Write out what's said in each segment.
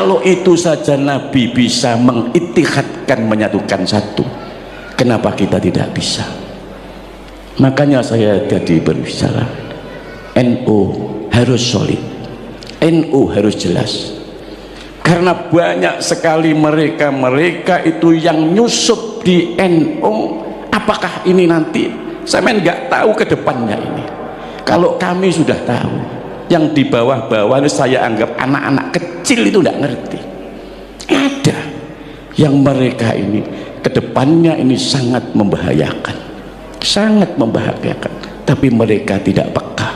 Kalau itu saja Nabi bisa mengitihadkan, menyatukan satu, kenapa kita tidak bisa? Makanya saya jadi berbicara, NU harus solid, NU harus jelas, karena banyak sekali mereka itu yang nyusup di NU. Apakah ini nanti saya nggak tahu ke depannya ini. Kalau kami sudah tahu, yang di bawah-bawah itu saya anggap anak-anak kecil itu tidak ngerti. Ada yang mereka ini ke depannya ini sangat membahayakan, sangat membahayakan, tapi mereka tidak peka.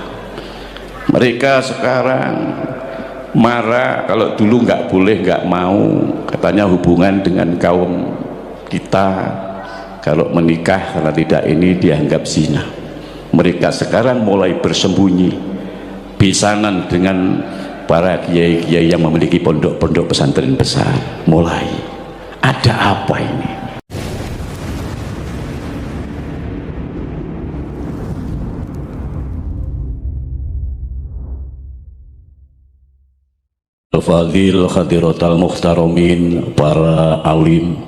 Mereka sekarang marah kalau dulu nggak boleh, nggak mau, katanya hubungan dengan kaum kita kalau menikah karena tidak ini dianggap zina. Mereka sekarang mulai bersembunyi, besanan dengan para kiai-kiai yang memiliki pondok-pondok pesantren besar. Mulai ada apa ini? Al-Fadhil Khadiratul Muhtaramin, para alim,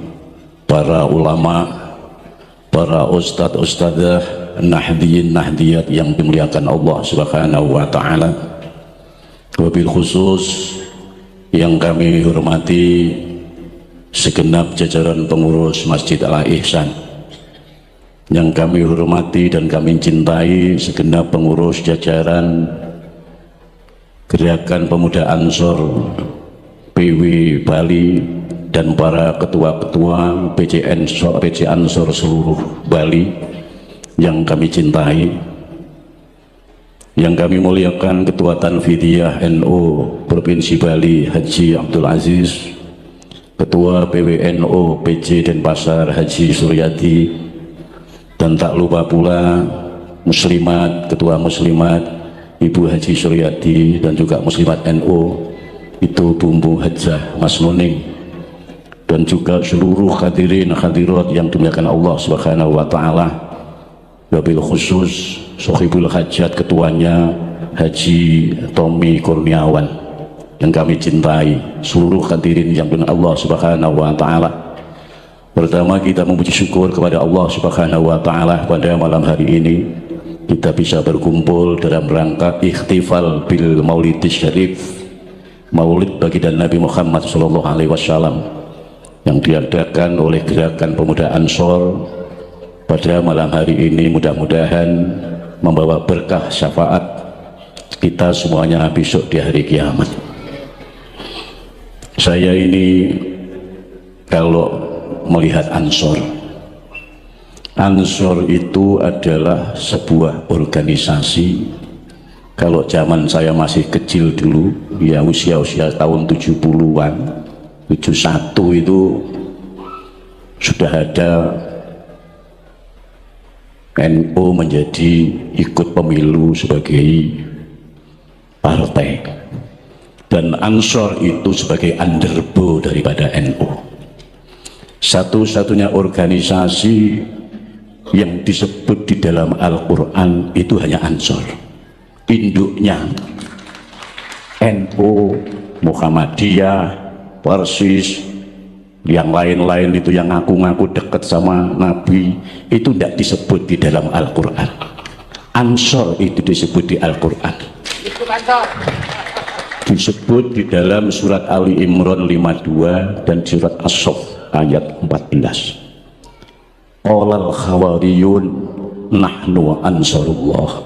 para ulama, para ustadz-ustadzah, nahdiyin nahdiyat yang dimuliakan Allah Subhanahu wa taala. Wabil khusus yang kami hormati segenap jajaran pengurus Masjid Al-Ihsan, yang kami hormati dan kami cintai segenap pengurus jajaran Gerakan Pemuda Ansor PW Bali dan para ketua-ketua PJ Ansor seluruh Bali yang kami cintai, yang kami muliakan Ketua Tanfidiyah NU Provinsi Bali Haji Abdul Aziz, Ketua PWNU PJ Denpasar Haji Suryadi, dan tak lupa pula Muslimat, Ketua Muslimat Ibu Haji Suryadi, dan juga Muslimat NU itu Bumbu Hajah Mas Nuning, dan juga seluruh hadirin hadirat yang dimuliakan Allah Subhanahu wa taala. Wabil khusus Sohibul Hajat, ketuanya Haji Tommy Kurniawan yang kami cintai, seluruh hadirin yang dengan Allah Subhanahu wa taala. Pertama, kita memuji syukur kepada Allah Subhanahu wa taala pada malam hari ini kita bisa berkumpul dalam rangka ikhtifal bil Maulidis Syarif, Maulid baginda Nabi Muhammad SAW yang diadakan oleh Gerakan Pemuda Ansor pada malam hari ini. Mudah-mudahan membawa berkah syafaat kita semuanya besok di hari kiamat. Saya ini kalau melihat Ansor itu adalah sebuah organisasi. Kalau zaman saya masih kecil dulu, ya usia-usia tahun 70-an, 71 itu sudah ada NU menjadi ikut pemilu sebagai partai, dan Ansor itu sebagai underbo daripada NU. Satu-satunya organisasi yang disebut di dalam Al-Quran itu hanya Ansor. Induknya NU, Muhammadiyah, Persis, yang lain-lain itu yang ngaku-ngaku dekat sama Nabi itu tidak disebut di dalam Al-Quran. Ansor itu disebut di Al-Quran, disebut di dalam surat Ali Imran 52 dan surat As-Saff ayat 14. Qolal khawariyun nahnu ansarullah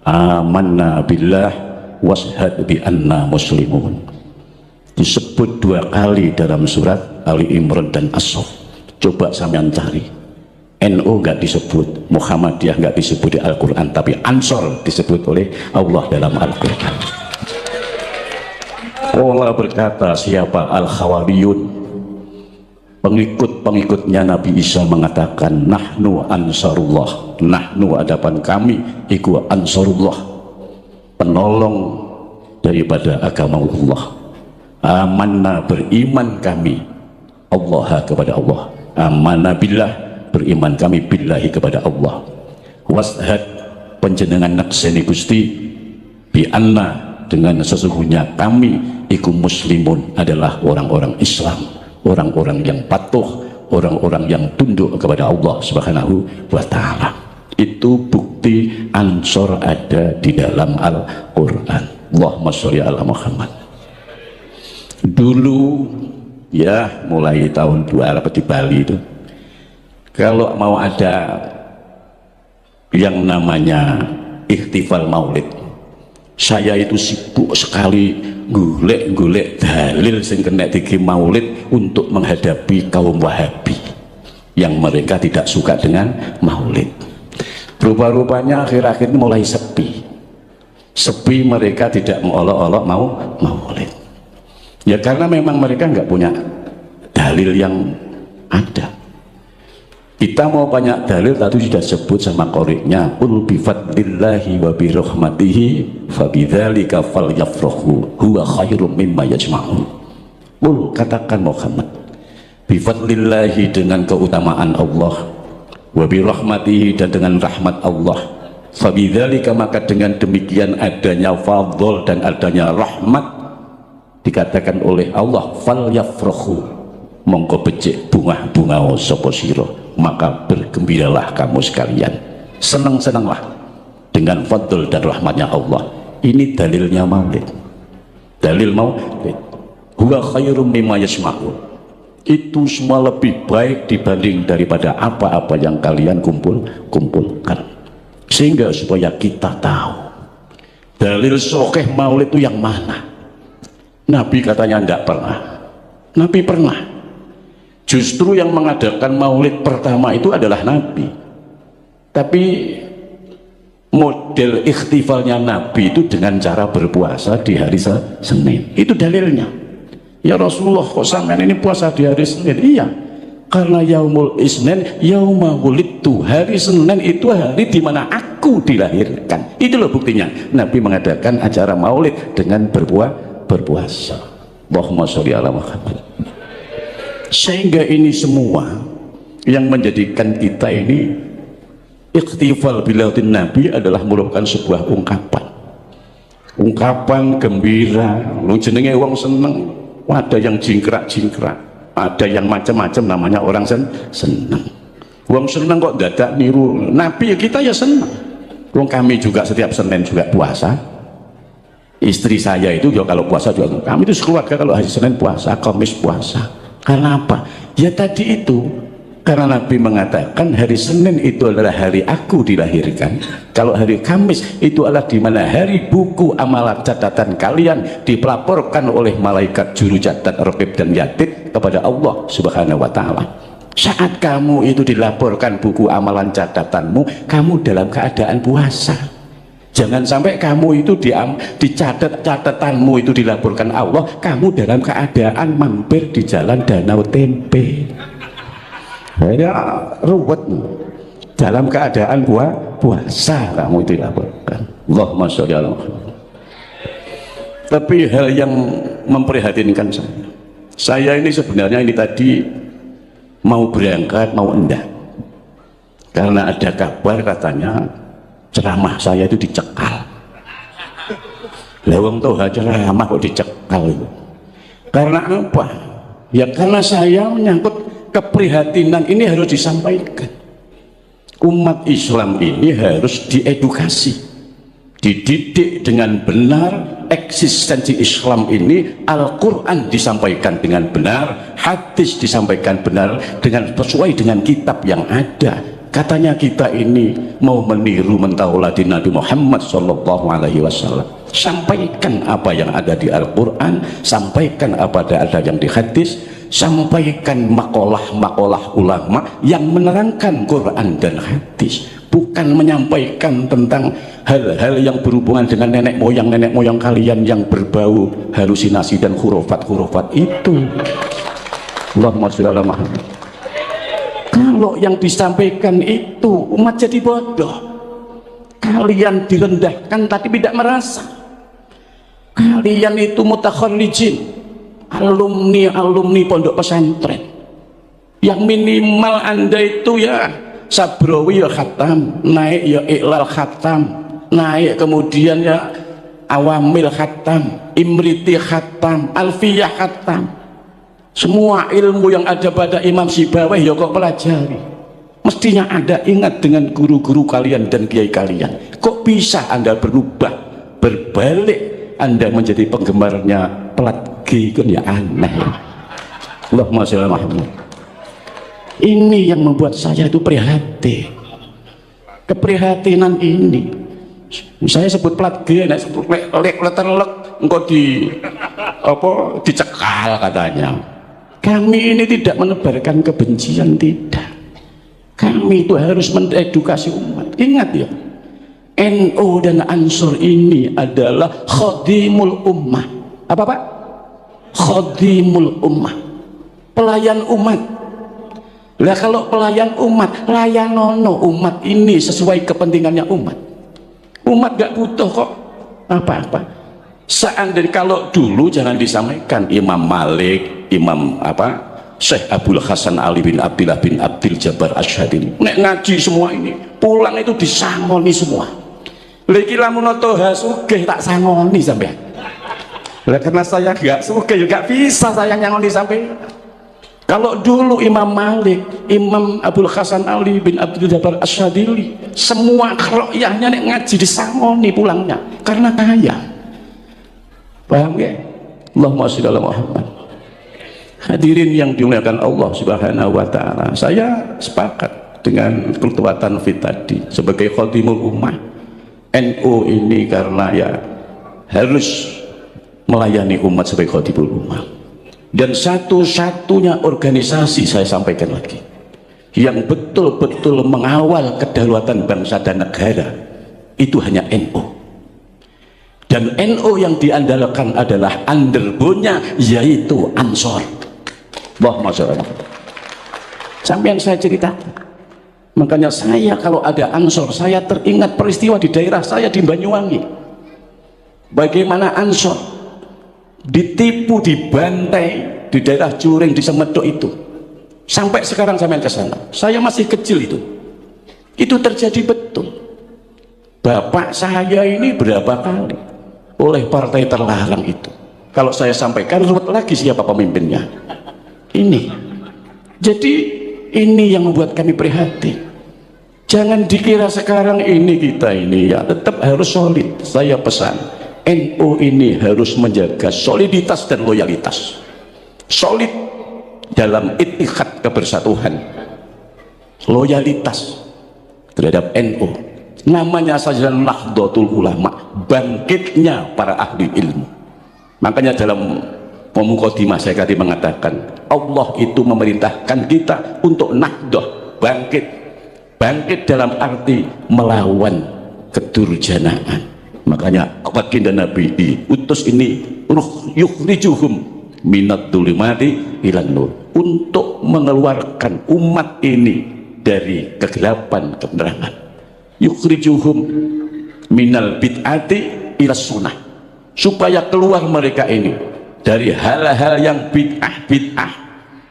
amanna billah washhad bi anna muslimun. Disebut dua kali dalam surat Ali Imran dan As-Saff. Coba sampean cari, NU nggak disebut, Muhammadiyah nggak disebut di Al-Quran, tapi Ansor disebut oleh Allah dalam Al-Quran. Allah berkata, siapa al-khawariyun? Pengikut-pengikutnya Nabi Isa mengatakan nahnu ansarullah, nahnu hadapan kami iku ansarullah, penolong daripada agama Allah. Amanna, beriman kami Allah kepada Allah. Amanna billah, beriman kami billahi kepada Allah. Washad, penjenengan nakseni Gusti, bi anna, dengan sesungguhnya kami iku muslimun adalah orang-orang Islam, orang-orang yang patuh, orang-orang yang tunduk kepada Allah Subhanahu wa ta'ala. Itu bukti Ansor ada di dalam Al-Quran. Allahumma sholli ala Muhammad. Dulu ya, mulai tahun 2000 di Bali itu, kalau mau ada yang namanya ihtifal maulid, saya itu sibuk sekali golek-golek dalil sing kena diki maulid untuk menghadapi kaum Wahabi yang mereka tidak suka dengan maulid. Rupa-rupanya akhir-akhir ini mulai sepi, mereka tidak mengolok-olok mau maulid. Ya karena memang mereka nggak punya dalil yang ada. Kita mau banyak dalil, tadi sudah sebut sama koriknya, qul bifadlillahi wa birahmatihi fabidzalika falyafrahu huwa khairum mimma yajma'un. Qul, katakan Muhammad, bifadlillahi, dengan keutamaan Allah, wa birahmatihi, dan dengan rahmat Allah, fabidzalika, maka dengan demikian adanya fadl dan adanya rahmat, dikatakan oleh Allah, falyafrahu, mongko becik bunga-bunga sapa sira, maka bergembiralah kamu sekalian, senang-senanglah dengan fadl dan rahmatnya Allah. Ini dalilnya maulid, dalil maulid, huwa khairum mimma yasma'un, itu semua lebih baik dibanding daripada apa-apa yang kalian kumpulkan. Sehingga supaya kita tahu dalil sahih maulid itu yang mana. Nabi katanya enggak pernah, Nabi pernah. Justru yang mengadakan maulid pertama itu adalah Nabi. Tapi model ikhtifalnya Nabi itu dengan cara berpuasa di hari Senin. Itu dalilnya. Ya Rasulullah, kok sampean ini puasa di hari Senin? Iya, karena yaumul isnin yauma wulidtu, hari Senin itu hari di mana aku dilahirkan. Itu loh buktinya Nabi mengadakan acara maulid dengan berpuasa. Allahumma sholli ala Muhammad. Sehingga ini semua yang menjadikan kita ini ikhtifal bilaudin Nabi adalah merupakan sebuah ungkapan gembira. Lu jenenge wong seneng, ada yang jingkrak-jingkrak, ada yang macam-macam, namanya orang seneng. Wong seneng kok dadak niru Nabi, ya kita ya seneng. Wong kami juga setiap Senin juga puasa. Istri saya itu ya kalau puasa juga, kami itu sekeluarga kalau hari Senin puasa, Kamis puasa. Karena apa? Ya tadi itu, karena Nabi mengatakan hari Senin itu adalah hari aku dilahirkan. Kalau hari Kamis itu adalah di mana hari buku amalan catatan kalian dipelaporkan oleh malaikat juru catat Raqib dan Yatid kepada Allah Subhanahu wa ta'ala. Saat kamu itu dilaporkan buku amalan catatanmu, kamu dalam keadaan puasa. Jangan sampai kamu itu dicatat catatanmu itu dilaporkan Allah, kamu dalam keadaan mampir di jalan Danau Tempe. Ya ruwet. Dalam keadaan puasa kamu itu dilaporkan. Allahumma sholli ala Muhammad. Tapi hal yang memprihatinkan saya ini sebenarnya ini tadi mau berangkat mau enggak, karena ada kabar katanya ceramah saya itu dicekal. Lewong toha ceramah kok dicekal itu. Karena apa? Ya karena saya menyangkut keprihatinan ini harus disampaikan. Umat Islam ini harus diedukasi, dididik dengan benar. Eksistensi Islam ini, Al-Quran disampaikan dengan benar, hadis disampaikan benar, dengan sesuai dengan kitab yang ada. Katanya kita ini mau meniru mentaulah di Nabi Muhammad SAW. Sampaikan apa yang ada di Al-Quran, sampaikan apa ada yang di hadis, sampaikan makalah-makalah ulama yang menerangkan Quran dan hadis, bukan menyampaikan tentang hal-hal yang berhubungan dengan nenek moyang kalian yang berbau halusinasi dan khurafat itu. Allahumma sholli ala Muhammad. Kalau yang disampaikan itu umat jadi bodoh, kalian direndahkan tapi tidak merasa. Kalian itu mutakhallijin, alumni pondok pesantren, yang minimal anda itu ya sabrawi ya khatam, naik ya iqlal khatam, naik kemudian ya awamil khatam, Imriti khatam, Alfiyah khatam, semua ilmu yang ada pada Imam Sibawayh ya kok pelajari. Mestinya Anda ingat dengan guru-guru kalian dan kiai kalian. Kok bisa Anda berubah, berbalik Anda menjadi penggemarnya plat G? Kan ya aneh. Allahumma sholli ala Muhammad. Ini yang membuat saya itu prihatin. Keprihatinan ini, saya sebut plat G, sebut letter lek, engkau dicekal katanya. Kami ini tidak menebarkan kebencian, tidak. Kami itu harus mengedukasi umat. Ingat ya, NU dan Ansor ini adalah khadimul ummah. Apa Pak? Khadimul ummah, pelayan umat. Lah kalau pelayan umat, layanono umat ini sesuai kepentingannya umat. Umat gak butuh kok apa-apa. Seandainya kalau dulu jangan disampaikan Imam Malik, Imam Syekh Abdul Hasan Ali bin Abdillah bin Abdul Jabbar Asyhadili, nek ngaji semua ini pulang itu disangoni semua. Lagi lamun toha sugih tak sangoni sampean. Lah karena saya gak sugih gak bisa saya nyangoni sampean. Kalau dulu Imam Malik, Imam Abdul Hasan Ali bin Abdul Jabbar Asyhadili, semua royahnya nek ngaji disangoni pulangnya karena kaya. Paham ya? Allahumma sholli ala Muhammad. Hadirin yang dimuliakan Allah Subhanahu wa taala, saya sepakat dengan Ketua Tanfid tadi sebagai khadimul ummah. NU ini karena ya harus melayani umat sebagai khadimul ummah. Dan satu-satunya organisasi, saya sampaikan lagi, yang betul-betul mengawal kedaulatan bangsa dan negara itu hanya NU. Dan NU yang diandalkan adalah underbone-nya, yaitu Ansor. Allahumma sholli ala Muhammad. Sampai yang saya cerita, makanya saya kalau ada Ansor, saya teringat peristiwa di daerah saya di Banyuwangi, bagaimana Ansor ditipu, dibantai di daerah Juring, di Semedok itu. Sampai sekarang saya main ke sana, saya masih kecil itu terjadi betul. Bapak saya ini berapa kali oleh partai terlarang itu, kalau saya sampaikan ruwet lagi siapa pemimpinnya. Ini jadi ini yang membuat kami prihatin. Jangan dikira sekarang ini kita ini ya tetap harus solid. Saya pesan NU ini harus menjaga soliditas dan loyalitas, solid dalam ittihad kebersatuan, loyalitas terhadap NU. Namanya saja Nahdlatul Ulama, bangkitnya para ahli ilmu. Makanya dalam mukadimah saya tadi mengatakan Allah itu memerintahkan kita untuk nahdoh, bangkit dalam arti melawan kedurjanaan. Makanya baginda Nabi diutus ini yukhrijuhum minad dzulumati ilan nur, untuk mengeluarkan umat ini dari kegelapan keterangan. Yukhrijuhum minal bid'ati ila sunnah, supaya keluar mereka ini dari hal-hal yang bid'ah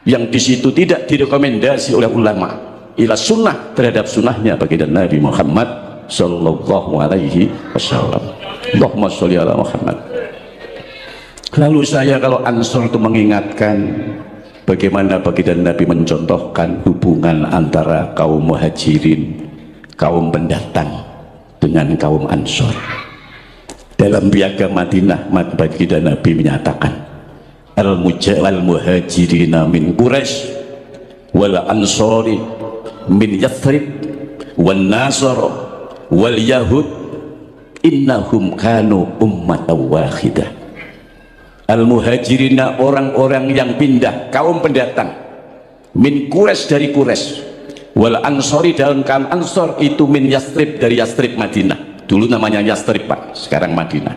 yang di situ tidak direkomendasi oleh ulama, ila sunnah, terhadap sunnahnya baginda Nabi Muhammad sallallahu alaihi wasallam. Allahumma sholli ala Muhammad. Lalu saya kalau Ansor itu mengingatkan bagaimana baginda Nabi mencontohkan hubungan antara kaum muhajirin, kaum pendatang, dengan kaum Ansor. Dalam piagam Madinah, baginda Nabi menyatakan al muhajirina min Quraisy wal ansori min Yathrib wan nasara wal yahud innahum kanu ummatan wahidah. Al muhajirina, orang-orang yang pindah, kaum pendatang, min Quraisy, dari Quraisy, wal ansori, dalam kaum Ansor itu min Yathrib, dari Yathrib Madinah, dulu namanya Yathrib Pak, sekarang Madinah,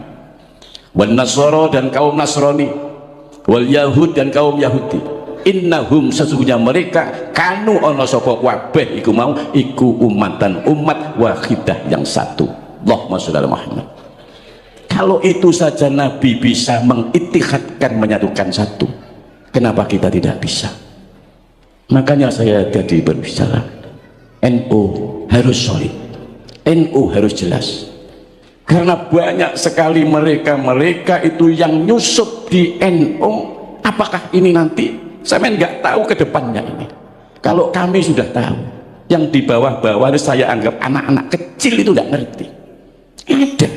wan nasara, dan kaum Nasrani, wal yahud, dan kaum Yahudi, innahum, sesungguhnya mereka, kanu ono sapa kabeh iku mau iku umatan, umat wahidah, yang satu. Allahumma sholli ala Muhammad. Kalau itu saja Nabi bisa mengittihadkan, menyatukan satu, kenapa kita tidak bisa? Makanya saya tadi berbicara NU harus solid, NU harus jelas. Karena banyak sekali mereka itu yang nyusup di NU. Apakah ini nanti saya nggak tahu ke depannya ini. Kalau kami sudah tahu, yang di bawah-bawah saya anggap anak-anak kecil itu nggak ngerti. Ada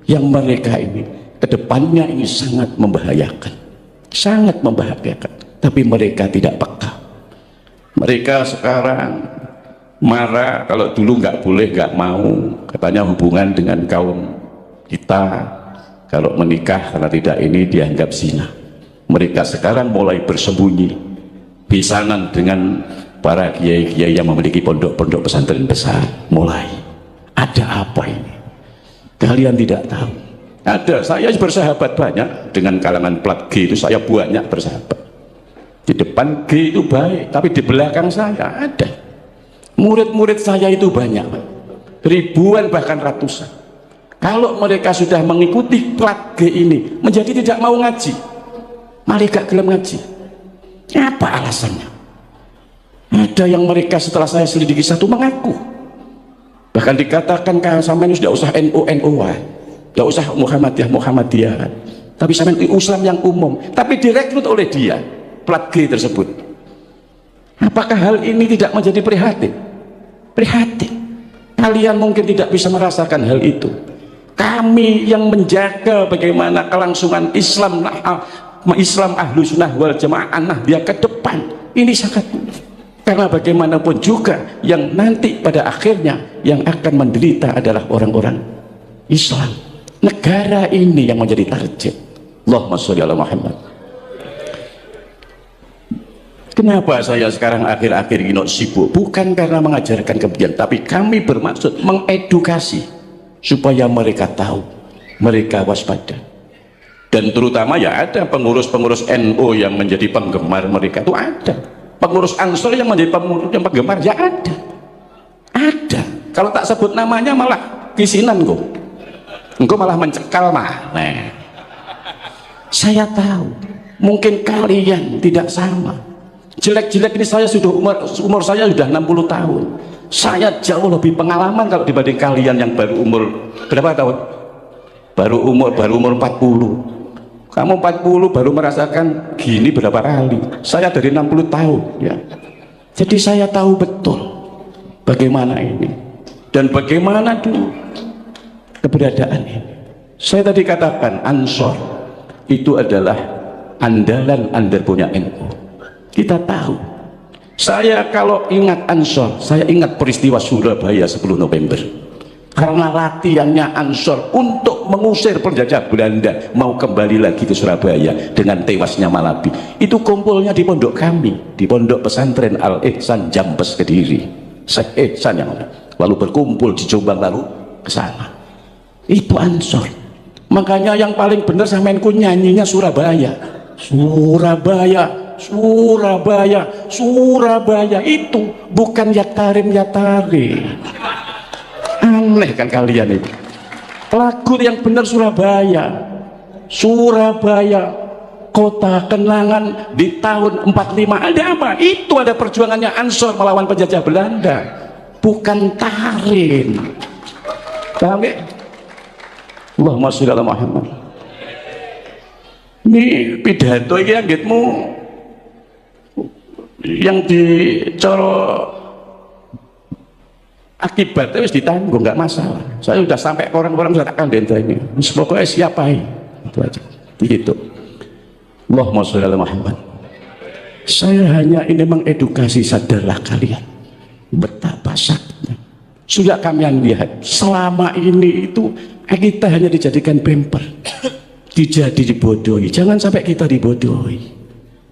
yang mereka ini ke depannya ini sangat membahayakan, sangat membahayakan. Tapi mereka tidak peka. Mereka sekarang marah kalau dulu nggak boleh, nggak mau, katanya hubungan dengan kaum kita kalau menikah karena tidak ini dianggap zina. Mereka sekarang mulai bersembunyi besanan dengan para kiai-kiai yang memiliki pondok-pondok pesantren besar. Mulai ada apa ini? Kalian tidak tahu. Ada, saya bersahabat banyak dengan kalangan plat G itu, saya banyak bersahabat. Di depan G itu baik, tapi di belakang saya ada. Murid-murid saya itu banyak, ribuan bahkan ratusan. Kalau mereka sudah mengikuti plat G ini, menjadi tidak mau ngaji, malah gak gelem ngaji. Apa alasannya? Ada yang mereka setelah saya selidiki satu mengaku, bahkan dikatakan kalau sampai ini sudah usah NU-NU-an, tidak usah Muhammadiyah, tapi sampai Islam yang umum, tapi direkrut oleh dia plat G tersebut. Apakah hal ini tidak menjadi prihatin? Prihatin. Kalian mungkin tidak bisa merasakan hal itu. Kami yang menjaga bagaimana kelangsungan Islam ahlu sunnah wal jamaah dia ke depan, ini sangat penting. Karena bagaimanapun juga yang nanti pada akhirnya yang akan menderita adalah orang-orang Islam. Negara ini yang menjadi target. Allahumma sholli ala Muhammad. Kenapa saya sekarang akhir-akhir ini sibuk? Bukan karena mengajarkan kebencian, tapi kami bermaksud mengedukasi supaya mereka tahu, mereka waspada. Dan terutama ya ada pengurus-pengurus NU yang menjadi penggemar mereka itu ada. Pengurus Ansor yang menjadi penggemar ya ada. Ada. Kalau tak sebut namanya malah kisinan kok. Engkau malah mencekal mah. Nah, saya tahu mungkin kalian tidak sama. Jelek-jelek ini saya sudah umur saya sudah 60 tahun. Saya jauh lebih pengalaman kalau dibanding kalian yang baru umur berapa tahun? Baru umur 40. Kamu 40 baru merasakan gini berapa kali? Saya dari 60 tahun ya. Jadi saya tahu betul bagaimana ini dan bagaimana dulu keberadaan ini. Saya tadi katakan Ansor itu adalah andalan punya NU. Kita tahu. Saya kalau ingat Ansor, saya ingat peristiwa Surabaya 10 November. Karena latihannya Ansor untuk mengusir penjajah Belanda mau kembali lagi ke Surabaya dengan tewasnya Malabi. Itu kumpulnya di pondok kami, di pondok pesantren Al-Ihsan Jambes Kediri. Syekh Ihsan yang lalu berkumpul di Jombang lalu ke sana. Itu Ansor. Makanya yang paling benar samenku nyanyinya Surabaya. Surabaya, Surabaya, Surabaya, itu bukan Yatarim. Aneh kan kalian itu. Lagu yang benar Surabaya. Surabaya, kota kenangan di tahun 45. Ada apa? Itu ada perjuangannya Ansor melawan penjajah Belanda. Bukan Tarim. Paham ya? Allahumma sholli ala Muhammad. Ini pidato ini anggitmu yang dicoro akibatnya harus ditanggung, nggak masalah. Saya sudah sampai ke orang-orang sudah takkan denda ini. Pokoknya siapa ini? Itu aja. Begitu. Allahumma sholli ala Muhammad. Saya hanya ini mengedukasi, sadarlah kalian betapa sakitnya. Sudah kalian lihat selama ini itu kita hanya dijadikan bemper, dibodohi. Jangan sampai kita dibodohi.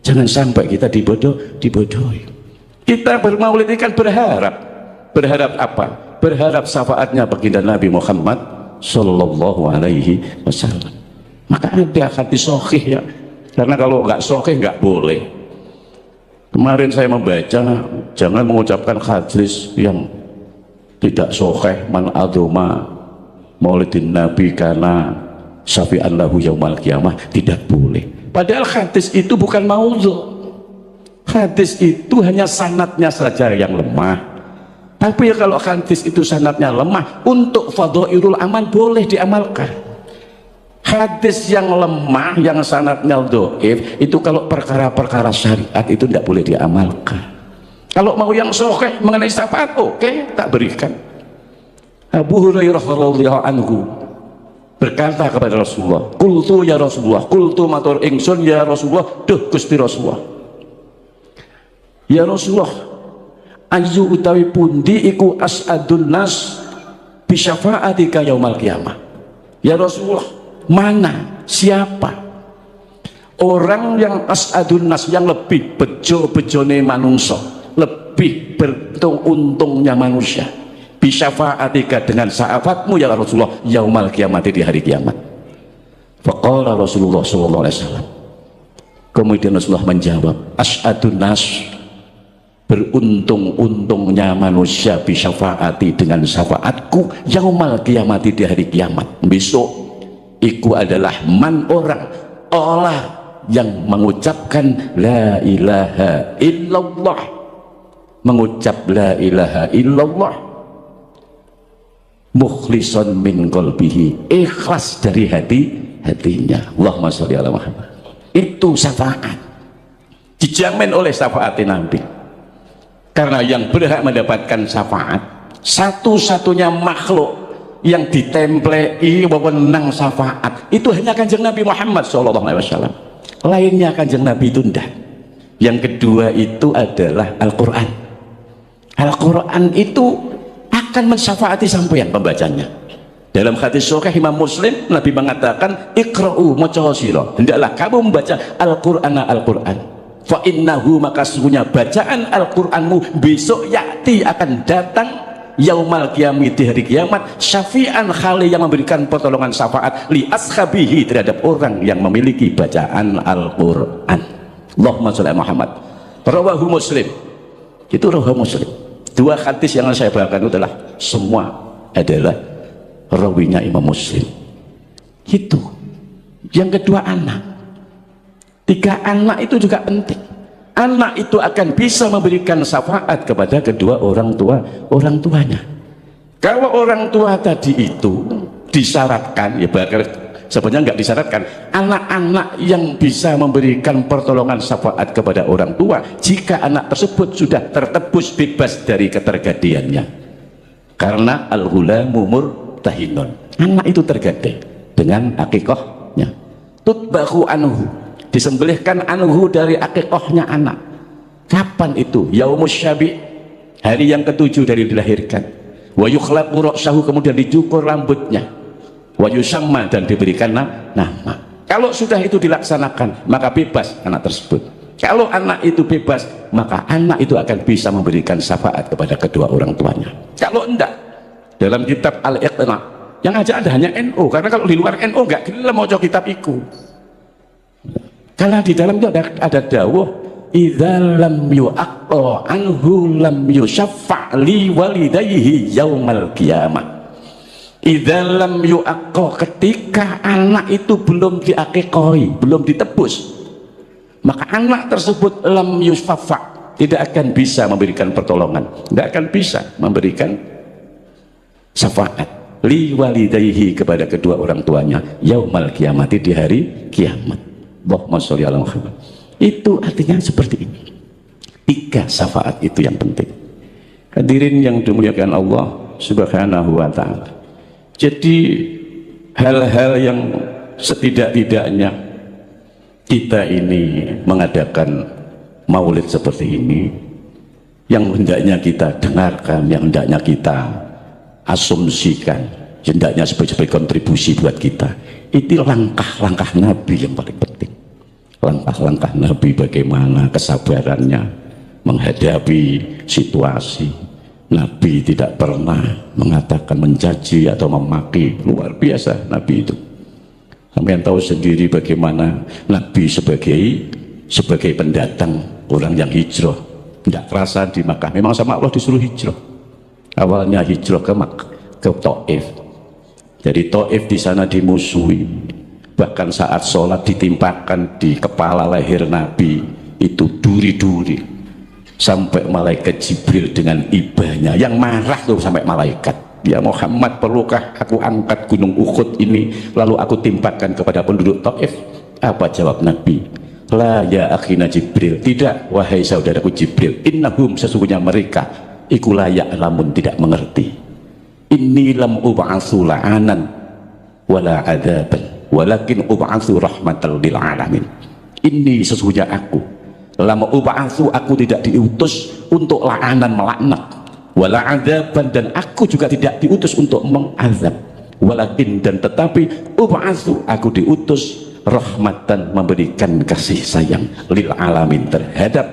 Jangan sampai kita dibodohi. Kita bermaulid kan berharap apa? Berharap syafaatnya baginda Nabi Muhammad Sallallahu Alaihi Wasallam. Maka ada hati sahih ya. Karena kalau nggak sahih nggak boleh. Kemarin saya membaca, jangan mengucapkan hadis yang tidak sahih, man adzuma maulidin Nabi karena syafi'an lahu yaumal qiyamah, tidak boleh. Padahal hadis itu bukan maudhu'. Hadis itu hanya sanadnya saja yang lemah. Tapi kalau hadis itu sanadnya lemah, untuk fadhailul amal boleh diamalkan. Hadis yang lemah, yang sanadnya dhaif, itu kalau perkara-perkara syariat itu tidak boleh diamalkan. Kalau mau yang sahih mengenai syafaat, oke, tak berikan. Abu Hurairah radhiyallahu anhu berkata kepada Rasulullah, qultu ya Rasulullah, qultu matur ingsun ya Rasulullah, duh Gusti Rasulullah, ya Rasulullah, ayu utawi pundi iku as'adun nas bi syafaatika yaumal qiyamah. Ya Rasulullah, mana, siapa orang yang as'adun nas, yang lebih bejo-bejone manungsa, lebih beruntung-untungnya manusia, bisyafa'atika, dengan syafaatmu ya Rasulullah, yaumal kiamat, di hari kiamat. Faqala Rasulullah sallallahu alaihi wasallam, kemudian Rasulullah menjawab, asy'adun nas, beruntung-untungnya manusia, bisyafa'ati, dengan syafaatku, yaumal kiamat, di hari kiamat besok, iku adalah man, orang yang mengucapkan la ilaha illallah, mengucap la ilaha illallah, mukhlishon min qalbihi, ikhlas dari hatinya. Allahumma sholli ala Muhammad. Itu syafaat, dijamin oleh syafaat Nabi. Karena yang berhak mendapatkan syafaat, satu-satunya makhluk yang ditemplei wewenang syafaat itu hanya Kanjeng Nabi Muhammad SAW. Lainnya Kanjeng Nabi itu tidak. Yang kedua itu adalah Al-Quran. Al-Quran itu akan mensyafaati sampeyan pembacanya. Dalam hadis sahih Imam Muslim, Nabi mengatakan, iqra'u, maca sira, hendaklah kamu membaca Al-Quran, fa innahu, maka sesungguhnya bacaan Al-Quranmu besok yakti, akan datang, yaumal qiyamah, di hari kiamat, syafi'an, khali, yang memberikan pertolongan syafaat, li ashabihi, terhadap orang yang memiliki bacaan Al-Quran. Allahumma sholli ala Muhammad. Rawahu Muslim. Itu rawahu Muslim. Dua hadis yang saya bawakan itu adalah semua adalah rawinya Imam Muslim. Itu. Yang kedua anak. Tiga anak itu juga penting. Anak itu akan bisa memberikan syafaat kepada kedua orang tuanya. Kalau orang tua tadi itu disyaratkan, ya bahkan sebenarnya nggak disyaratkan, anak-anak yang bisa memberikan pertolongan syafaat kepada orang tua jika anak tersebut sudah tertebus bebas dari ketergadiannya, karena al-ghulamu murtahinun, anak itu tergadai dengan akikahnya. Tutbahu anhu, disembelihkan anhu, dari akikahnya anak. Kapan itu? Yaumus syabi', hari yang ketujuh dari dilahirkan. Wa yukhlaqu ra'sahu, kemudian dicukur rambutnya. Wa yusamma, dan diberikan nama. Kalau sudah itu dilaksanakan, maka bebas anak tersebut. Kalau anak itu bebas, maka anak itu akan bisa memberikan syafaat kepada kedua orang tuanya. Kalau enggak, dalam kitab Al-Iqna, yang aja ada hanya NU, karena kalau di luar NU enggak gelem maca kitab iku. Karena di dalam itu ada dawuh, idza lam yu'aqqa anhu lam yusyaffa li walidayhi yaumal qiyamah. Idza lam yu'aqqa, ketika anak itu belum diakikoi, belum ditebus, maka anak tersebut lam yusyaffa, tidak akan bisa memberikan pertolongan, tidak akan bisa memberikan syafaat li walidayhi, kepada kedua orang tuanya, yaumal qiyamati, di hari kiamat. Allahumma sholli ala Muhammad. Itu artinya seperti ini. Tiga syafaat itu yang penting. Hadirin yang dimuliakan Allah Subhanahu wa ta'ala. Jadi hal-hal yang setidak-tidaknya kita ini mengadakan maulid seperti ini, yang hendaknya kita dengarkan, yang hendaknya kita asumsikan, hendaknya sebagai kontribusi buat kita, itu langkah-langkah Nabi yang paling penting. Langkah-langkah Nabi, bagaimana kesabarannya menghadapi situasi. Nabi tidak pernah mengatakan mencaci atau memaki. Luar biasa Nabi itu. Sampai tahu sendiri bagaimana Nabi sebagai pendatang, orang yang hijrah, tidak terasa di Makkah. Memang sama Allah disuruh hijrah. Awalnya hijrah ke Taif. Jadi Taif di sana dimusuhi. Bahkan saat sholat ditimpakan di kepala leher Nabi itu duri-duri. sampai malaikat Jibril dengan ibanya yang marah tuh sampai malaikat, ya Muhammad, perlukah aku angkat gunung Uhud ini lalu aku timpakan kepada penduduk Taif? Apa jawab Nabi? La ya akhina Jibril, tidak wahai saudaraku Jibril, innahum, sesungguhnya mereka iku la ya'lamun, tidak mengerti. Inni lam ub'atsu la'anan wala adzaban walakin ub'atsu rahmatan lil alamin. Ini sesungguhnya aku lam ub'atsu, aku tidak diutus untuk la'anan, melaknat, wala adzaban, dan aku juga tidak diutus untuk mengazab, walakin, dan tetapi ub'atsu, aku diutus rahmatan, memberikan kasih sayang, lil alamin, terhadap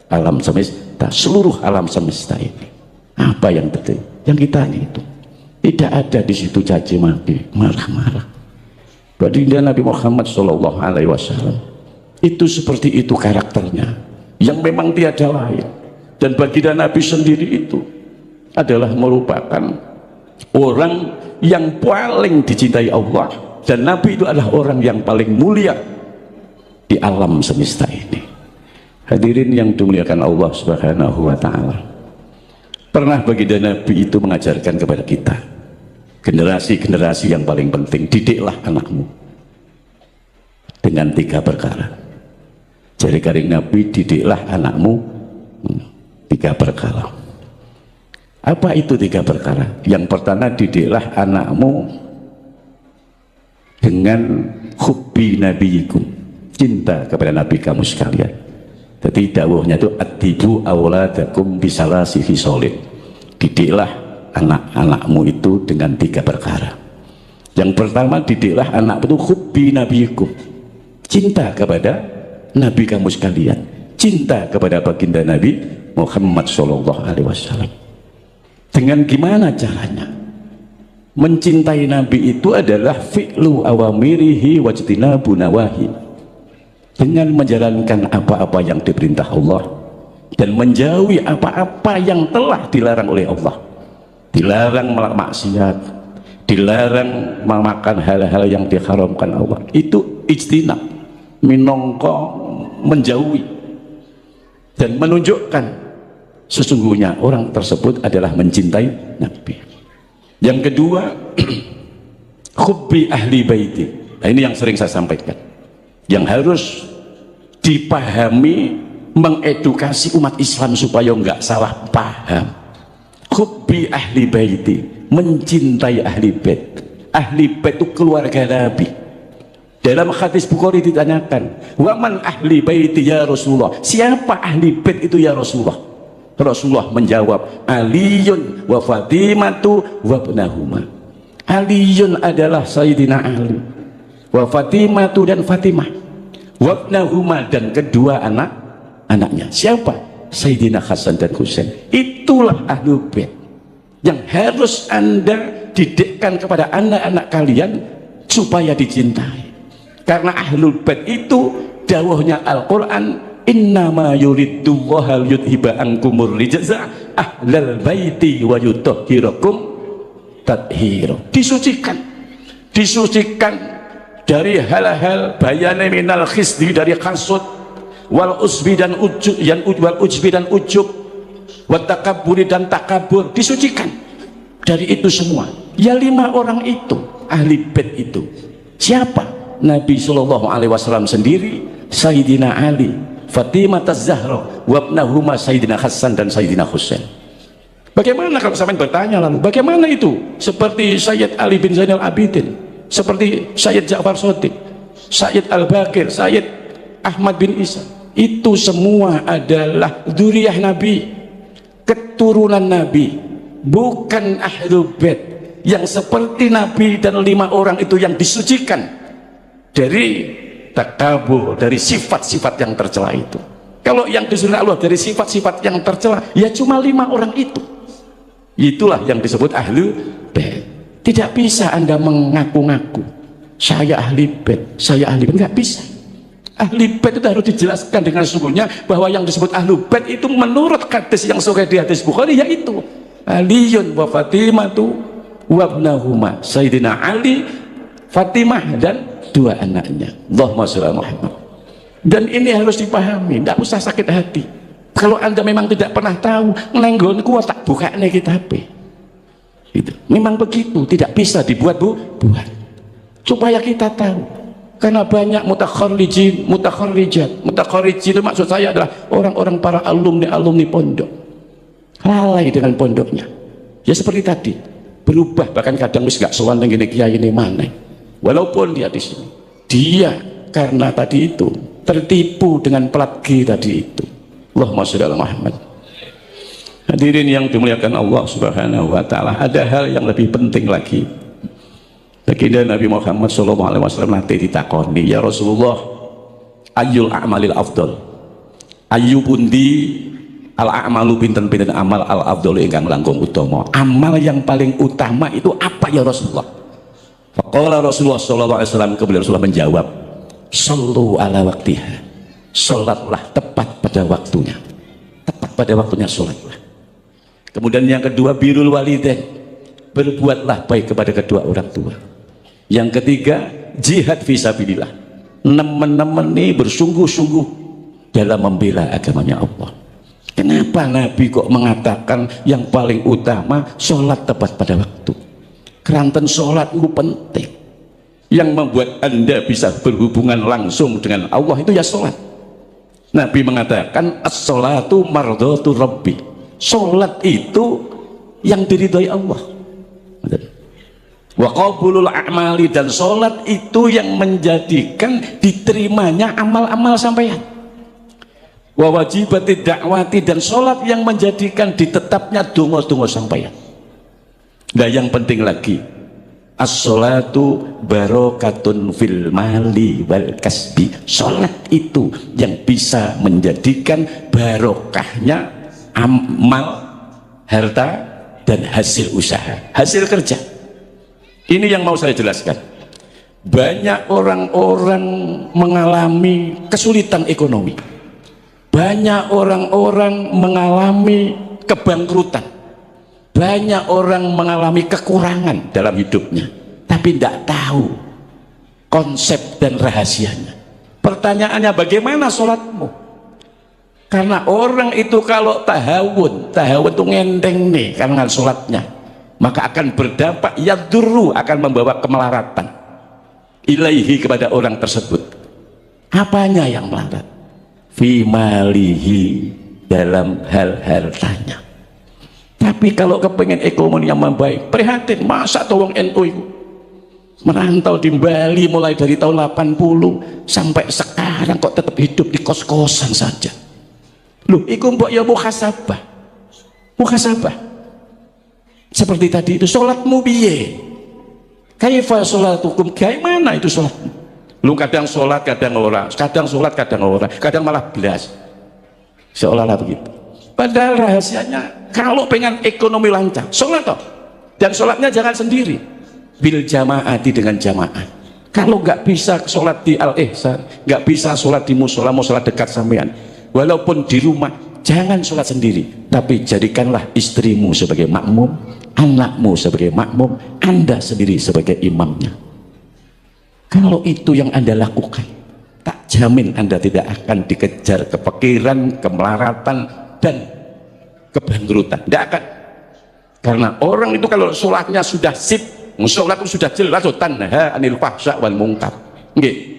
alam semesta, seluruh alam semesta ini. Apa yang terjadi? Yang kita itu tidak ada di situ caci maki, marah-marah. Baginda Nabi Muhammad Shallallahu Alaihi Wasallam itu seperti itu karakternya, yang memang tiada lain. Dan baginda Nabi sendiri itu adalah merupakan orang yang paling dicintai Allah, dan Nabi itu adalah orang yang paling mulia di alam semesta ini. Hadirin yang dimuliakan Allah Subhanahu wa Ta'ala, pernah baginda Nabi itu mengajarkan kepada kita, generasi-generasi yang paling penting, didiklah anakmu dengan 3 perkara. Jari karing Nabi, didiklah anakmu 3 perkara. Apa itu 3 perkara? Yang pertama, didiklah anakmu dengan hubbi nabiyikum, cinta kepada nabi kamu sekalian. Jadi dawuhnya itu adibu awladakum bisalasi hisolid, didiklah anak-anakmu itu dengan 3 perkara. Yang pertama, didiklah anak itu hubbi nabiyikum, cinta kepada nabi kamu sekalian, cinta kepada baginda Nabi Muhammad Shallallahu Alaihi Wasallam. Dengan gimana caranya? Mencintai Nabi itu adalah fi'lu awamirihi wajtinabu nawahi, dengan menjalankan apa-apa yang diperintah Allah dan menjauhi apa-apa yang telah dilarang oleh Allah. Dilarang maksiat, dilarang memakan hal-hal yang diharamkan Allah, itu ijtinab, minangka menjauhi dan menunjukkan sesungguhnya orang tersebut adalah mencintai Nabi. Yang kedua, hubbi ahli baiti. Nah, ini yang sering saya sampaikan, yang harus dipahami, mengedukasi umat Islam supaya enggak salah paham. Hubbi ahli baiti, mencintai ahli bait. Ahli bait itu keluarga Nabi. Dalam hadis Bukhari ditanyakan, waman ahli baiti ya Rasulullah, siapa ahli bait itu ya Rasulullah? Rasulullah menjawab, Aliyun wa Fatimatu wa ibnahuma. Aliyun adalah Sayyidina Ali, wa Fatimatu dan Fatimah, wa ibnahuma dan kedua anak-anaknya. Siapa? Sayyidina Hasan dan Husain. Itulah ahlul bait yang harus Anda didikkan kepada anak-anak kalian supaya dicintai. Karena ahlul bait itu dawuhnya Al-Qur'an, innama yuridullahu yudhiba ankumur rijza ahlal baiti wa yutahhirakum tathira. Disucikan dari hal-hal bayane minal khisdi, dari hasud, wal usbi dan ujub, wal ujbi dan ujub, wat takabburi dan takabur, disucikan dari itu semua. Ya 5 orang itu ahli bait itu siapa? Nabi Shallallahu Alaihi Wasallam sendiri, Sayyidina Ali, Fatimah Az-Zahra, wabnahuma Sayyidina Hasan dan Sayyidina Husain. Bagaimana kalau sampai bertanya lalu, bagaimana itu? Seperti Sayyid Ali bin Zainal Abidin, seperti Sayyid Ja'far Shadiq, Sayyid Al-Baqir, Sayyid Ahmad bin Isa, itu semua adalah dzurriyyah Nabi, keturunan Nabi, bukan ahlul bait yang seperti Nabi dan 5 orang itu yang disucikan dari takabur, dari sifat-sifat yang tercela itu. Kalau yang disuruh Allah dari sifat-sifat yang tercela, ya cuma 5 orang itu. Itulah yang disebut ahli bait. Tidak bisa Anda mengaku-ngaku saya ahli bait, saya ahli bait, nggak bisa. Ahli bait itu harus dijelaskan dengan sesungguhnya bahwa yang disebut ahli bait itu menurut hadis yang sahih di hadis Bukhari, yaitu Aliyun wa Fatimatu wa ibnahuma, Sayyidina Ali, Fatimah dan 2 anaknya. Allahumma sholli ala Muhammad. Dan ini harus dipahami, tidak usah sakit hati. Kalau Anda memang tidak pernah tahu, nenggonku tak buka nih kitab. Itu memang begitu, tidak bisa dibuat buat supaya kita tahu. Karena banyak mutakharrijin, mutakharrijat. Mutakharrijin itu maksud saya adalah orang-orang para alumni pondok lalai dengan pondoknya. Ya seperti tadi, berubah, bahkan kadang wis gak sowan ngene kiai ini mana. Walaupun dia di sini, dia karena tadi itu tertipu dengan plat G tadi itu. Allahumma sholli ala Muhammad. Hadirin yang dimuliakan Allah Subhanahu wa taala, ada hal yang lebih penting lagi. Baginda Nabi Muhammad SAW nanti ditakoni, ya Rasulullah, ayyul a'malil afdal, ayu pundi al a'malu pinten-pinten amal al afdal ingkang langkung utama, amal yang paling utama itu apa ya Rasulullah? Faqala Rasulullah SAW, kemudian Rasulullah menjawab, sallu ala waktiha, sholatlah tepat pada waktunya, tepat pada waktunya sholatlah. Kemudian yang kedua, birrul walidain, berbuatlah baik kepada kedua orang tua. Yang ketiga, jihad fisabilillah, nemen-nemeni bersungguh-sungguh dalam membela agamanya Allah. Kenapa Nabi kok mengatakan yang paling utama sholat tepat pada waktu? Keranten sholat itu penting. Yang membuat Anda bisa berhubungan langsung dengan Allah itu ya sholat. Nabi mengatakan as-sholatu mardhatu rabbi, sholat itu yang diridhoi Allah. Wa qabulul a'mali, dan sholat itu yang menjadikan diterimanya amal-amal sampeyan. Wa wajibati da'wati, dan sholat yang menjadikan ditetapnya donga-donga sampeyan. Nah yang penting lagi, as-sholatu barokatun fil mali wal kasbi, sholat itu yang bisa menjadikan barokahnya amal, harta, dan hasil usaha, hasil kerja. Ini yang mau saya jelaskan. Banyak orang-orang mengalami kesulitan ekonomi, banyak orang-orang mengalami kebangkrutan, banyak orang mengalami kekurangan dalam hidupnya, tapi tidak tahu konsep dan rahasianya. Pertanyaannya, bagaimana sholatmu? Karena orang itu kalau tahawun itu ngendeng nih karena sholatnya, maka akan berdampak yadurru, akan membawa kemelaratan ilaihi, kepada orang tersebut. Apanya yang melarat? Fi malihi, dalam hal hartanya. Tapi kalau kepengen ekonomi yang membaik, prihatin, masa tolong NU itu merantau di Bali mulai dari tahun 80 sampai sekarang kok tetap hidup di kos-kosan saja. Loh, iku mbok ya muhasabah. Muhasabah. Seperti tadi itu, sholatmu piye? Kaifa sholatukum? Gimana itu sholatmu? Lu kadang sholat, kadang orang, kadang sholat, kadang orang, kadang malah belas. Seolah-olah begitu. Padahal rahasianya, kalau pengen ekonomi lancar, sholat toh. Dan sholatnya jangan sendiri. Bil jamaati, dengan jamaah. Kalau nggak bisa sholat di al-ihsan, nggak bisa sholat di musola, musola dekat sampean, walaupun di rumah, jangan sholat sendiri, tapi jadikanlah istrimu sebagai makmum, anakmu sebagai makmum, Anda sendiri sebagai imamnya. Kalau itu yang Anda lakukan, tak jamin Anda tidak akan dikejar kepikiran, kemelaratan, dan kebangkrutan. Tidak akan. Karena orang itu kalau sholatnya sudah sip, sholat itu sudah jelas, tanha anil fahsya wal munkar. Nggih.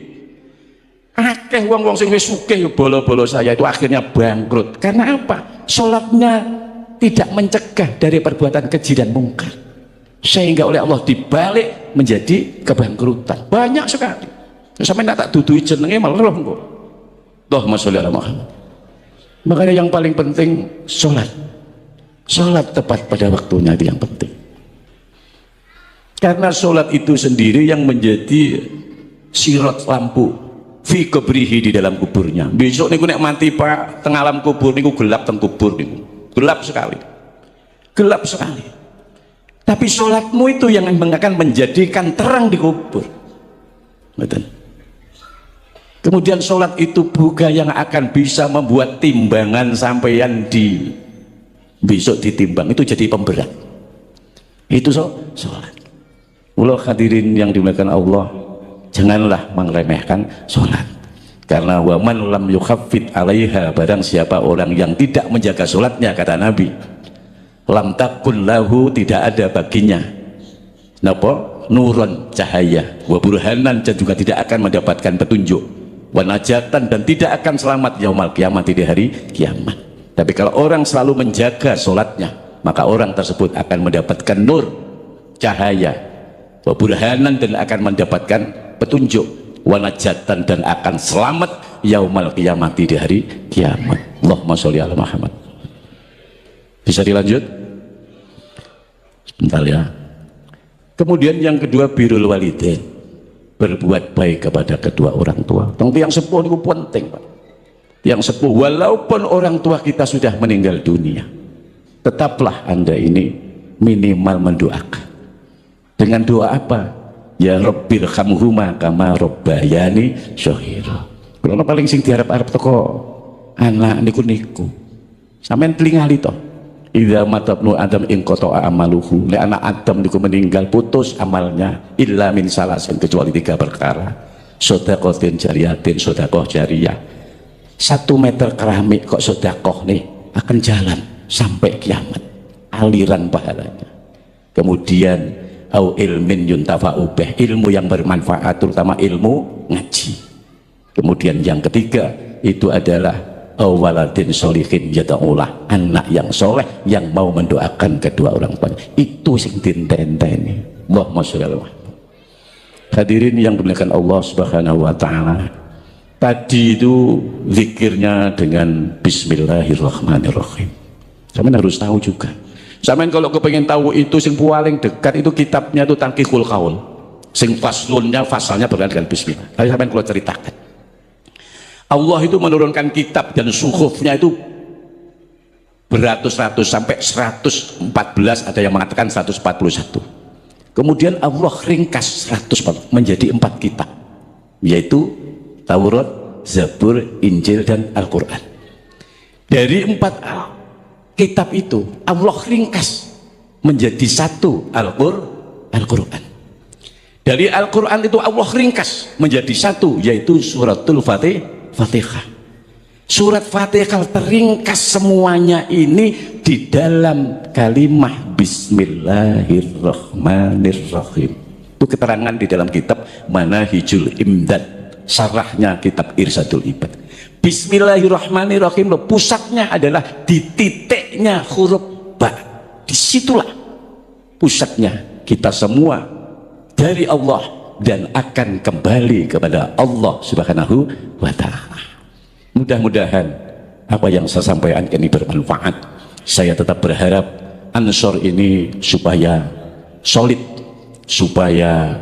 Akeh wong-wong sing wis sugih bolo-bolo saya itu akhirnya bangkrut. Karena apa? Sholatnya tidak mencegah dari perbuatan keji dan mungkar, sehingga oleh Allah dibalik menjadi kebangkrutan. Banyak sekali. Sampai tak dudui jenenge malah kok. Allahumma sholli ala Muhammad. Makanya yang paling penting sholat. Sholat tepat pada waktunya itu yang penting. Karena sholat itu sendiri yang menjadi sirat lampu fi kubrihi, di dalam kuburnya. Besok niku nek mati Pak teng alam kubur niku gelap, teng kubur niku gelap sekali, gelap sekali. Tapi sholatmu itu yang akan menjadikan terang di kubur. Betul. Kemudian sholat itu juga yang akan bisa membuat timbangan sampeyan di besok ditimbang itu jadi pemberat. Itu sholat. Ulah hadirin yang dimuliakan Allah, janganlah meremehkan sholat. karena waman lam yukhaffid alaiha, barang siapa orang yang tidak menjaga sholatnya, kata Nabi, lam takun lahu, tidak ada baginya napa nurun, cahaya, wa burhanan, dan juga tidak akan mendapatkan petunjuk, wa najatan, dan tidak akan selamat yaumal kiamat, di hari kiamat. Tapi kalau orang selalu menjaga sholatnya, maka orang tersebut akan mendapatkan nur, cahaya, wa burhanan, dan akan mendapatkan petunjuk, wanajatan, dan akan selamat yaumal kiamat, di hari kiamat. Allahumma sholli ala Muhammad. Bisa dilanjut sebentar ya. Kemudian yang kedua, birrul walidain, berbuat baik kepada kedua orang tua. Tentu yang sepuh itu penting, Pak. Yang sepuh, walaupun orang tua kita sudah meninggal dunia, tetaplah Anda ini minimal mendoakan. Dengan doa apa? Ya Rabbir khamhuma kama rabbayani shaghira. Kalau paling sing diharap-harap teko anak niku sampean telingali to. Idza matabnu adam in qata'a amaluhu. Nek anak Adam niku meninggal, putus amalnya, illa min salasin, kecuali 3 perkara. Sedaqatin jariyatin, sedekah jariyah. 1 meter keramik kok sedekah nih akan jalan sampai kiamat, aliran pahalanya. Kemudian au ilmin yuntafa'u bih, ilmu yang bermanfaat, terutama ilmu ngaji. Kemudian yang ketiga itu adalah waladin sholihin yada'ulah, anak yang soleh yang mau mendoakan kedua orang tuanya. Itu sing dintenteni. Allahumma sholli ala Muhammad. Hadirin yang dimuliakan Allah Subhanahu wa taala, tadi itu zikirnya dengan bismillahirrahmanirrahim. Sampeyan harus tahu juga. Sampeyan kalau kepengen tahu itu sing paling dekat itu kitabnya itu Tanqiqul Qaul. Sing faslunnya, fasalnya berkaitan dengan bismillah. Tapi sampeyan kalau ceritakan, Allah itu menurunkan kitab dan suhufnya itu beratus-ratus sampai 114, ada yang mengatakan 141. Kemudian Allah ringkas 100 menjadi 4 kitab, yaitu Taurat, Zabur, Injil, dan Al-Quran. Dari 4 kitab itu Allah ringkas menjadi 1 Al-Quran. Dari Al-Quran itu Allah ringkas menjadi 1, yaitu suratul Fatihah. Surat Fatihah teringkas semuanya ini di dalam kalimah Bismillahirrahmanirrahim. Itu keterangan di dalam kitab Manahijul Imdad, sarahnya kitab Irsadul Ibad. Bismillahirrahmanirrahim, pusatnya adalah di titiknya huruf ba. Disitulah pusatnya kita semua dari Allah dan akan kembali kepada Allah Subhanahu wa ta'ala. Mudah-mudahan apa yang saya sampaikan ini bermanfaat. Saya tetap berharap Ansor ini supaya solid, supaya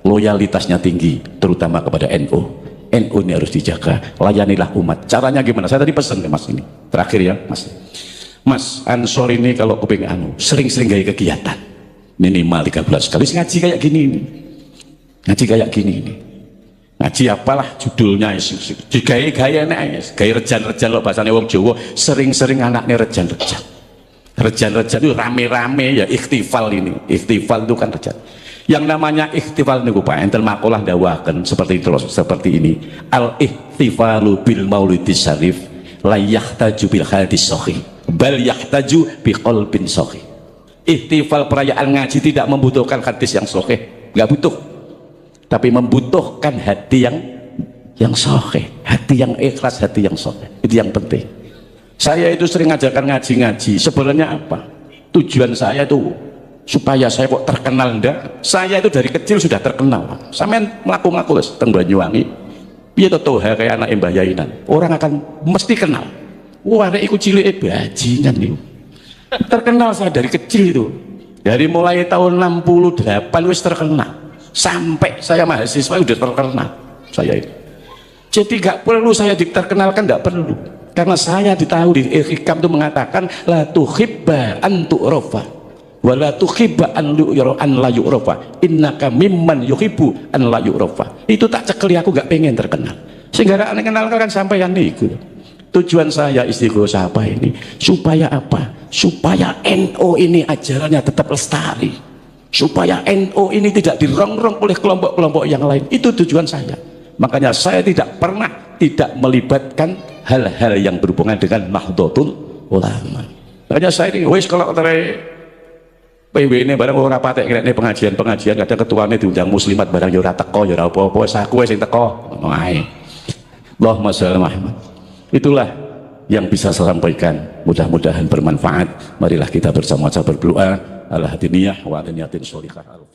loyalitasnya tinggi, terutama kepada NU. NU ini harus dijaga, layanilah umat. Caranya gimana? Saya tadi pesan ke Mas ini terakhir ya, Mas Ansor ini kalau kepingin sering-sering gaya kegiatan minimal 13 kali ngaji kayak gini ini, ngaji kayak gini ini, ngaji apalah judulnya, gaya rejan-rejan loh bahasanya wong Jawa, sering-sering anaknya rejan-rejan itu rame-rame ya, ikhtifal ini, ikhtifal itu kan rejan. Yang namanya ikhtifal niku Pak enten makalah dawaken seperti ini, al ikhtifalu bil maulidis syarif la yahtaju bil hadis sahih bal yahtaju bi qalbin sahih. Ikhtifal perayaan ngaji tidak membutuhkan hadis yang sahih, nggak butuh, tapi membutuhkan hati yang sahih, hati yang ikhlas, hati yang sahih. Itu yang penting. Saya itu sering ngajarkan ngaji-ngaji, sebenarnya apa tujuan saya itu supaya saya kok terkenal ndak? Saya itu dari kecil sudah terkenal. Sampean mlaku-mlaku wis teng Banyuwangi, piye to toha kayak anak Mbah Yainan, orang akan mesti kenal. Wah, arek iku cilike bajingan niku. Terkenal saya dari kecil itu. Dari mulai tahun 68 wis terkenal. Sampai saya mahasiswa udah terkenal saya itu. Jadi gak perlu saya diterkenalkan, gak perlu. Karena saya ditahu di Hikam itu mengatakan la tuhibba an tu'rafa wala tuhibba an la yu'rafa innaka mimman yuhibbu an la yu'rafa. Itu tak cekeli, aku gak pengen terkenal, sehingga gak kenalkan sampai yang itu. Tujuan saya istighosah apa ini? Supaya apa? Supaya NU ini ajarannya tetap lestari, supaya NU ini tidak dirongrong oleh kelompok-kelompok yang lain. Itu tujuan saya. Makanya saya tidak pernah tidak melibatkan hal-hal yang berhubungan dengan Nahdlatul Ulama. Makanya saya ini wis kalau terai PW ini barang orang patek kira ini pengajian kadang ketuanya diundang muslimat barang ya ora teko ya ora apa-apa aku wis sing teko ngono ae. Allahumma sholli Muhammad. Itulah yang bisa saya sampaikan, mudah-mudahan bermanfaat. Marilah kita bersama-sama berdoa ala hadiniyah wa adniyatin sholihah.